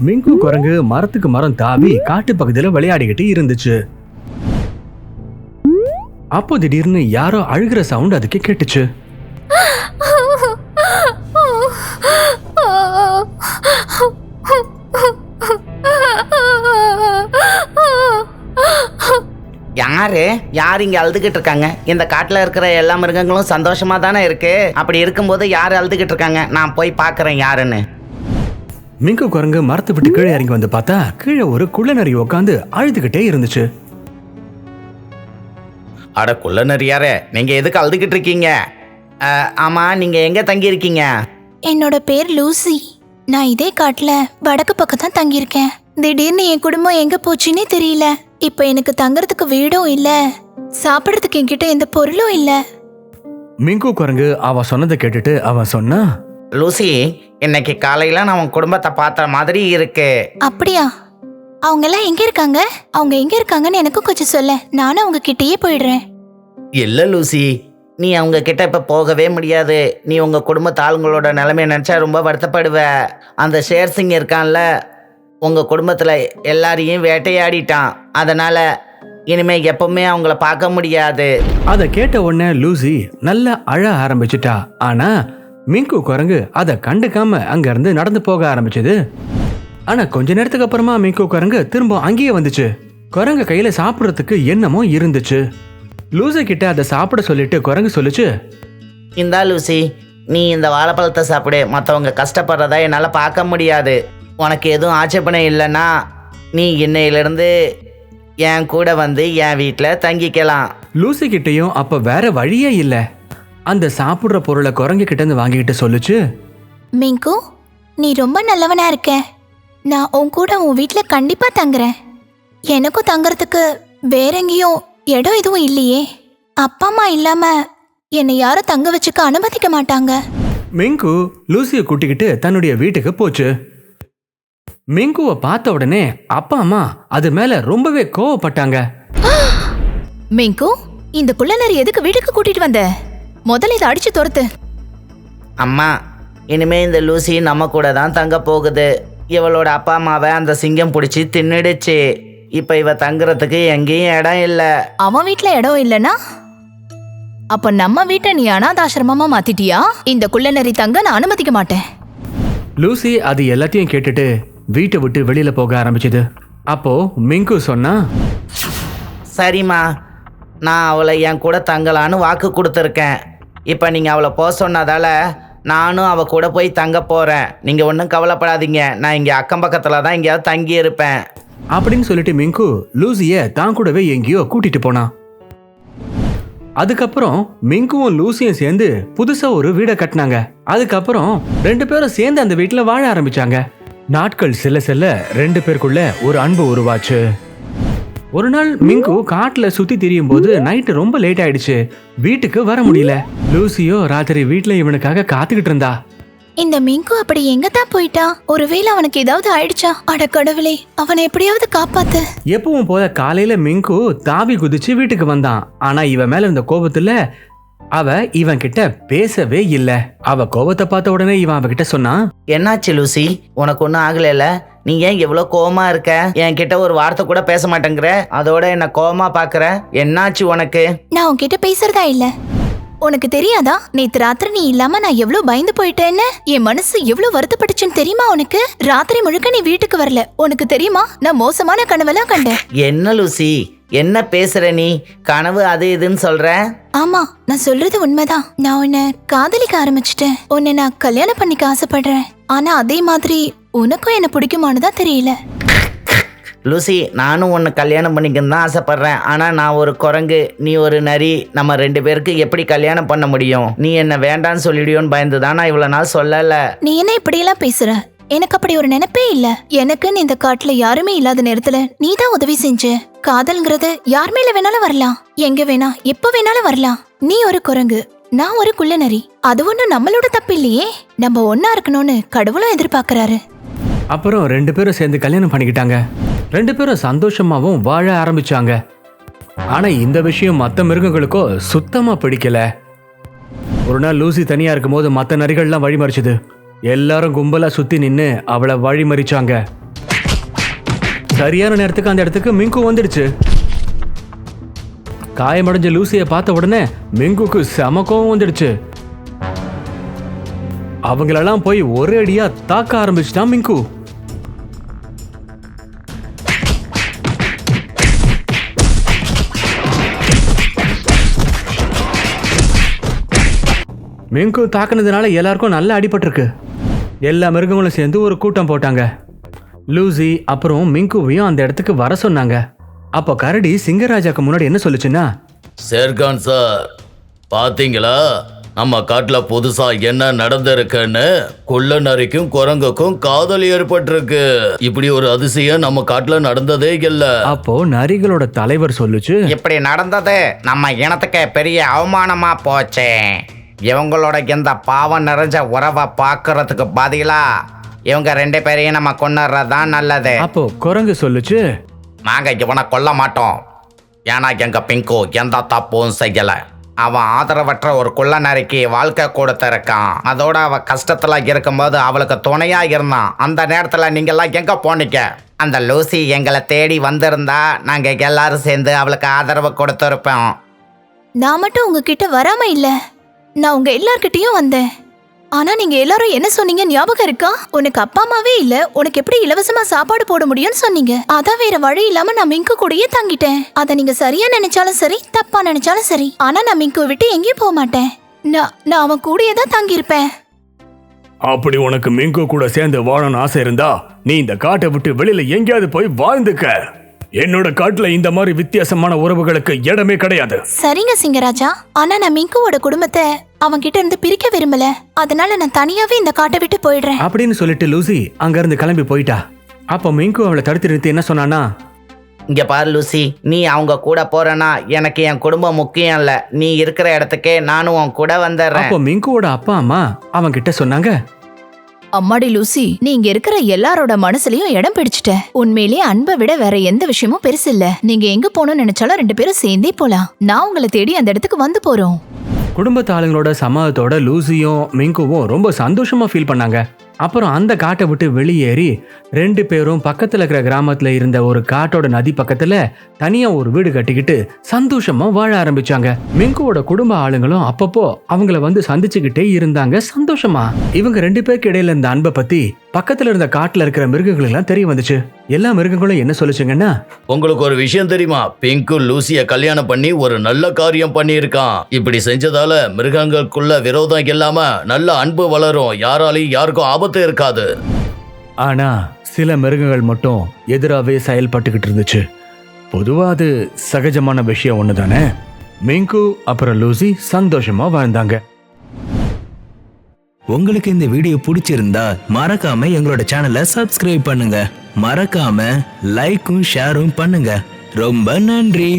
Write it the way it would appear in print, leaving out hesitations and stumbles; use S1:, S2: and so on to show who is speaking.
S1: மிங்கு குரங்கு மரத்துக்கு மரம் தாவி காட்டு பகுதியில விளையாடிக்கிட்டு இருந்துச்சு. அப்போ திடீர்னு யாரோ அழுகிற சவுண்ட் அதுக்கு கேட்டுச்சு.
S2: யார் இங்க அழுதுகிட்டு இருக்காங்க? இந்த காட்டுல இருக்கிற எல்லா மிருகங்களும் சந்தோஷமா தானே இருக்கு. அப்படி இருக்கும்போது யாரு அழுதுகிட்டு இருக்காங்க? நான் போய் பாக்குறேன் யாருன்னு.
S1: மிங்கு குரங்கு மரத்தை விட்டு கீழே இறங்கி வந்து பார்த்தா கீழே ஒரு குள்ளநரி உட்காந்து அழுதுகிட்டே இருந்துச்சு.
S2: அட குள்ளநரியாரே, நீங்க எதுக்கு அழுதுகிட்டு இருக்கீங்க? ஆமா, நீங்க எங்க தங்கி இருக்கீங்க?
S3: என்னோட பேர் லூசி. நான் இதே காட்டுல வடக்கு பக்கம் தான் தங்கியிருக்கேன். திடீர்னு என் குடும்பம் எங்க போச்சுன்னே தெரியல. இப்ப எனக்கு தங்கறதுக்கு வீடும் இல்ல, சாப்பிடறதுக்கு என்கிட்ட எந்த பொருளும் இல்ல.
S1: மிங்கு குரங்கு அவன் சொன்னதை கேட்டுட்டு அவன் சொன்னா,
S2: லூசி, இன்னைக்கு காலையில நான் உன் குடும்பத்தை பார்த்த மாதிரி இருக்கு.
S3: அப்படியா? அவங்க எல்லாம் எங்க இருக்காங்க? அவங்க எங்க இருக்காங்கன்னு எனக்கும் கொஞ்சம் சொல்ல, நானும் அவங்க கிட்டயே போயிடுறேன்.
S2: இல்ல லூசி, நீ அவங்க கிட்ட இப்ப போகவே முடியாது. நீ உங்க குடும்பத்து ஆளுங்களோட நிலைமையை நினைச்சா ரொம்ப வருத்தப்படுவ. அந்த ஷேர் சிங் இருக்கான்ல, உங்க குடும்பத்துல எல்லாரையும் வேட்டையாடிட்டான். அதனால இனிமே எப்பவுமே அவங்கள பார்க்க முடியாது.
S1: அதை கேட்ட உடனே லூசி நல்லா அழ ஆரம்பிச்சுட்டா. ஆனா மிங்கு குரங்கு அதை கண்டுக்காம அங்க இருந்து நடந்து போக ஆரம்பிச்சது. ஆனா கொஞ்ச நேரத்துக்கு அப்புறமா மிங்கு குரங்கு திரும்ப அங்கேயே வந்துச்சு. குரங்கு கையில சாப்பிடறதுக்கு என்னமோ இருந்துச்சு. லூசி கிட்ட அதை சாப்பிட சொல்லிட்டு குரங்கு சொல்லுச்சு,
S2: இந்தா லூசி, நீ இந்த வாழைப்பழத்தை சாப்பிடு. மற்றவங்க கஷ்டப்படுறதா என்னால் பார்க்க முடியாது. உனக்கு எதுவும் ஆட்சேபனை இல்லைன்னா நீ இன்னையிலிருந்து என் கூட வந்து என் வீட்டில் தங்கிக்கலாம்.
S1: லூசி கிட்டையும் அப்ப வேற வழியே இல்ல. அந்த சாப்பிடுற பொருளை குரங்கு கிட்ட இருந்து வாங்கிக்கிட்டு சொல்லுச்சு,
S3: மிங்கு, நீ ரொம்ப நல்லவனா இருக்க. நான் உன் கூட உன் வீட்டுல கண்டிப்பா தங்குறேன். எனக்கும் தங்கறதுக்கு வேற எங்கேயும் இடம் எதுவும் இல்லையே. அப்பா அம்மா இல்லாம என்னை யாரும் தங்க வச்சுக்க அனுமதிக்க மாட்டாங்க.
S1: மிங்கு லூசியை கூட்டிக்கிட்டு தன்னுடைய வீட்டுக்கு போச்சு. மிங்குவை பார்த்த உடனே அப்பா அம்மா அது மேல ரொம்பவே கோவப்பட்டாங்க.
S3: மிங்கு, இந்த குள்ளநரி எதுக்கு வீட்டுக்கு கூட்டிட்டு வந்த? முதல்ல இதை அடிச்சு துரத்து.
S2: அம்மா, இனிமே இந்த லூசி நம்ம கூட தான் தங்க போகுது. இவளோட அப்பா அம்மாவை அந்த சிங்கம் பிடிச்சி தின்னுடுச்சு. இப்போ இவ தங்குறதுக்கு எங்கேயும் இடம் இல்லை.
S3: அவன் வீட்டுல இடம் இல்லைன்னா அப்ப நம்ம வீட்டை நீ அனாதாசிரமமா மாத்திட்டியா? இந்த குள்ளநரி தங்க நான் அனுமதிக்க மாட்டேன்.
S1: லூசி அது எல்லாத்தையும் கேட்டுட்டு வீட்டை விட்டு வெளியில போக ஆரம்பிச்சது. அப்போ மிங்கு சொன்னா,
S2: சரிம்மா, நான் அவளை என் கூட தங்கலான்னு வாக்கு கொடுத்துருக்கேன். இப்போ நீங்கள் அவளை போக சொன்னதால நானும் அவள் கூட போய் தங்க போகிறேன். நீங்கள் ஒன்றும் கவலைப்படாதீங்க, நான் இங்கே அக்கம் பக்கத்தில் தான் எங்கேயாவது தங்கி இருப்பேன்
S1: அப்படின்னு சொல்லிட்டு மிங்கு லூசிய தான் கூடவே எங்கேயோ கூட்டிட்டு போனான். அதுக்கப்புறம் மிங்குவும் லூசியும் சேர்ந்து புதுசா ஒரு வீடை கட்டினாங்க. அதுக்கப்புறம் 2 பேரும் சேர்ந்து அந்த வீட்டுல வாழ ஆரம்பிச்சாங்க. நாட்கள் செல்ல செல்ல 2 பேருக்குள்ள ஒரு அன்பு உருவாச்சு. ஒரு நாள் மிங்கு காட்டுல சுத்தி திரியும் போது நைட்டு ரொம்ப லேட் ஆயிடுச்சு. வீட்டுக்கு வர முடியல. லூசியோ ராத்திரி வீட்டுல இவனுக்காக காத்துக்கிட்டு இருந்தா.
S3: இந்த மிங்கு அப்படி எங்க தான் போயிட்டான்? ஒருவேளை அவனுக்கு ஏதாவது ஆயிடுச்சா? அட கடவுளே, அவனை எப்படியாவது காப்பாத்து.
S1: எப்பவும் போல காலையில மிங்கு தாவி குதிச்சு வீட்டுக்கு வந்தான். ஆனா இவன் மேல இருந்த கோபத்துல அவ இவன் கிட்ட பேசவே இல்ல. அவ கோபத்தை பார்த்த உடனே இவன் அவகிட்ட சொன்னான்,
S2: என்னாச்சு லூசி, உனக்கு ஒன்றும் ஆகலைல? நீ ஏன் எவ்வளோ கோவமா இருக்க? என்கிட்ட ஒரு வார்த்தை கூட பேச மாட்டேங்கிற, அதோட என்ன கோவமா பாக்குற? என்னாச்சு உனக்கு?
S3: நான் உன்கிட்ட பேசுறதா இல்ல. உனக்கு தெரியாதா, நேத்து ராத்திரி நீ இல்லாம நான் எவ்வளவு பயந்து போயிட்டேன்னு? என் மனசு எவ்வளவு வருத்தப்பட்டுச்சுன்னு தெரியுமா உனக்கு? ராத்திரி முழுக்க நீ வீட்டுக்கு வரல. உனக்கு தெரியுமா, நான் மோசமான கனவெல்லாம் கண்டேன்.
S2: என்ன லூசி, என்ன பேசுற நீ? கனவு அது இதுன்னு சொல்ற?
S3: ஆமா, நான் சொல்றது உண்மைதான். நான் உன்னை காதலிக்க ஆரம்பிச்சிட்டேன். உன்னை நான் கல்யாணம் பண்ணிக்க ஆசைப்படுறேன். ஆனா அதே மாதிரி உனக்கும் என்ன பிடிக்குமானுதான் தெரியல.
S2: லூசி, நானும் உன்னை கல்யாணம் பண்ணிக்கன்னு தான் ஆசைப்படுறேன். ஆனால் நான் ஒரு குரங்கு, நீ ஒரு நரி. நம்ம 2 பேருக்கு எப்படி கல்யாணம் பண்ண முடியும்? நீ என்ன வேண்டான்னு சொல்லிடுயோன்னு பயந்து தான் நான் இவ்வளோ நாள் சொல்லலை.
S3: நீ என்ன இப்படியெல்லாம் பேசுற? எனக்கு அப்படி ஒரு நினைப்பே இல்ல. எனக்குன்னு இந்த காட்டுல யாருமே இல்லாத நேரத்துல நீ தான் உதவி செஞ்ச. காதல்ங்கிறது யார் மேல வேணாலும் வரலாம், எங்க வேணா எப்ப வேணாலும் வரலாம். நீ ஒரு குரங்கு, நான் ஒரு குள்ளநரி. அது ஒண்ணும் நம்மளோட தப்பு இல்லையே. நம்ம ஒன்னா இருக்கணும்னு கடவுளும் எதிர்பார்க்கறாரு.
S1: அப்புறம் 2 பேரும் சேர்ந்து கல்யாணம் பண்ணிக்கிட்டாங்க. 2 பேரும் சந்தோஷமாவும் வாழ ஆரம்பிச்சாங்க. ஆனா இந்த விஷயம் மற்ற மிருகங்களுக்கோ சுத்தமா பிடிக்கல. ஒரு நாள் லூசி தனியா இருக்கும் போது மற்ற நரிகள்லாம் வழிமறிச்சது. எல்லாரும் கும்பலா சுத்தி நின்னு அவளை வழிமறிச்சாங்க. சரியான நேரத்துக்கு அந்த இடத்துக்கு மிங்கு வந்துடுச்சு. காயமடைஞ்ச லூசியை பார்த்த உடனே மிங்குக்கு செம கோவம் வந்துடுச்சு. அவங்களெல்லாம் போய் ஒரே அடியா தாக்க ஆரம்பிச்சுட்டான் மிங்கு. மிங்கு தாக்குனதுனால எல்லாருக்கும் நல்ல அடிபட்டிருக்கு. எல்லா மிருகங்களும் சேர்ந்து ஒரு கூட்டம் போட்டாங்க. லூசி அப்புறம் மிங்குவையும் அந்த இடத்துக்கு வர சொன்னாங்க. அப்போ கரடி சிங்கராஜாக்கு முன்னாடி என்ன சொல்லுச்சுன்னா,
S4: ஷேர்கான் சார், பாத்தீங்களா நம்ம காட்டுல புதுசா என்ன நடந்திருக்குன்னு? குள்ள நரிக்கும் குரங்குக்கும் காதல் ஏற்பட்டிருக்கு. இப்படி ஒரு அதிசயம் நம்ம காட்டுல நடந்ததே இல்ல.
S1: அப்போ நரிகளோட தலைவர் சொல்லுச்சு,
S2: இப்படி நடந்தது நம்ம இனத்துக்கு பெரிய அவமானமா போச்சே. இவங்களோட இந்த பாவம் நிறைஞ்ச உறவை பார்க்கறதுக்கு பதிலா இவங்க 2 பேரையும் நம்ம கொண்டுறதுதான் நல்லது.
S1: அப்போ குரங்கு சொல்லுச்சு,
S2: நாங்க இவனை கொல்ல மாட்டோம். ஏன்னா எங்க பிங்கு எந்த தப்பும் செய்யல. அவன் ஆதரவற்ற ஒரு குள்ள நரிக்கு வாழ்க்கை கொடுத்திருக்கான். அதோட அவ கஷ்டத்துல இருக்கும்போது அவளுக்கு துணையா இருந்தான். அந்த நேரத்துல நீங்க எல்லாம் எங்க போனீங்க? அந்த லூசி எங்களை தேடி வந்திருந்தா நாங்க எல்லாரும் சேர்ந்து அவளுக்கு ஆதரவு கொடுத்திருப்போம்.
S3: நான் மட்டும் உங்ககிட்ட வராம இல்ல, நான் உங்க எல்லார்கிட்டயும் வந்தேன். ஆனா நீங்க எல்லாரும் என்ன சொன்னீங்க ஞாபகம் இருக்கா? உனக்கு அப்பா அம்மாவே இல்ல, உனக்கு எப்படி இலவசமா சாப்பாடு போட முடியும்னு சொன்னீங்க. அதான் வேற வழி இல்லாம நான் மிங்கு கூடயே தங்கிட்டேன். அத நீங்க சரியா நினைச்சாலும் சரி, தப்பா நினைச்சாலும் சரி, ஆனா நான் மிங்கு விட்டு எங்கேயும் போக மாட்டேன். நான் அவன் கூடயே தான் தங்கியிருப்பேன்.
S1: அப்படி உனக்கு மிங்கு கூட சேர்ந்து வாழணும்னு ஆசை இருந்தா நீ இந்த காட்டை விட்டு வெளியில எங்கேயாவது போய் வாழ்ந்துக்க. என்னோட காட்டுல இந்த மாதிரி வித்தியாசமான உறவுகளுக்கு இடமே கிடையாது.
S3: சரிங்க சிங்கராஜா, ஆனா நான் மிங்குவோட குடும்பத்தை அவன் கிட்ட இருந்து பிரிக்க விரும்பல. அதனால நான் தனியாவே இந்த காட்டை விட்டு போயிடுறேன்
S1: அப்படின்னு சொல்லிட்டு லூசி அங்க இருந்து கிளம்பி போயிட்டா. அப்ப மிங்கு அவளை தடுத்து நிறுத்தி என்ன சொன்னானா,
S2: இங்க பாரு லூசி, நீ அவங்க கூட போறனா எனக்கு என் குடும்பம் முக்கியம் இல்ல. நீ இருக்கிற இடத்துக்கே நானும் உன் கூட வந்துடுறேன்.
S1: அப்போ மிங்குவோட அப்பா அம்மா அவன் கிட்ட சொன்னாங்க,
S3: அம்மாடி லூசி, நீ இங்க இருக்கிற எல்லாரோட மனசுலயும் இடம் பிடிச்சிட்ட. உண்மையிலேயே அன்பை விட வேற எந்த விஷயமும் பெருசு இல்ல. நீங்க எங்க போகணும்னு நினைச்சாலும் 2 பேரும் சேர்ந்தே போலாம். நான் உங்களை தேடி அந்த இடத்துக்கு வந்து போறோம்.
S1: குடும்பத்து ஆளுங்களோட சம்மதத்தோட லூசியும் மிங்குவும் ரொம்ப சந்தோஷமா ஃபீல் பண்ணாங்க. அப்புறம் அந்த காட்டை விட்டு வெளியேறி 2 பேரும் பக்கத்துல இருக்கிற கிராமத்துல இருந்த ஒரு காட்டோட நதி பக்கத்துல தனியா ஒரு வீடு கட்டிக்கிட்டு சந்தோஷமா வாழ ஆரம்பிச்சாங்க. மிங்குவோட குடும்ப ஆளுங்களும் அப்பப்போ அவங்கள வந்து சந்திச்சுக்கிட்டே இருந்தாங்க சந்தோஷமா. இவங்க 2 பேருக்கு இடையில இருந்த அன்பை பத்தி பக்கத்துல இருந்த காட்டுல இருக்கிற மிருகங்கள் எல்லாம் தெரிய வந்துச்சு. எல்லா மிருகங்களும் என்ன சொல்லுச்சுங்கன்னா,
S4: உங்களுக்கு ஒரு விஷயம் தெரியுமா? பிங்கு லூசிய கல்யாணம் பண்ணி ஒரு நல்ல காரியம் பண்ணியிருக்கான். இப்படி செஞ்சதால மிருகங்களுக்குள்ள விரோதம் இல்லாம நல்ல அன்பு வளரும். யாராலையும் யாருக்கும் ஆபத்து இருக்காது.
S1: ஆனா சில மிருகங்கள் மட்டும் எதிராவே செயல்பட்டுக்கிட்டு இருந்துச்சு. பொதுவா அது சகஜமான விஷயம் ஒண்ணுதானே. மிங்கு அப்புறம் லூசி சந்தோஷமா வாழ்ந்தாங்க.
S5: உங்களுக்கு இந்த வீடியோ பிடிச்சிருந்தா மறக்காம எங்களோட சேனலை சப்ஸ்கிரைப் பண்ணுங்க. மறக்காம லைக்கும் ஷேரும் பண்ணுங்க. ரொம்ப நன்றி.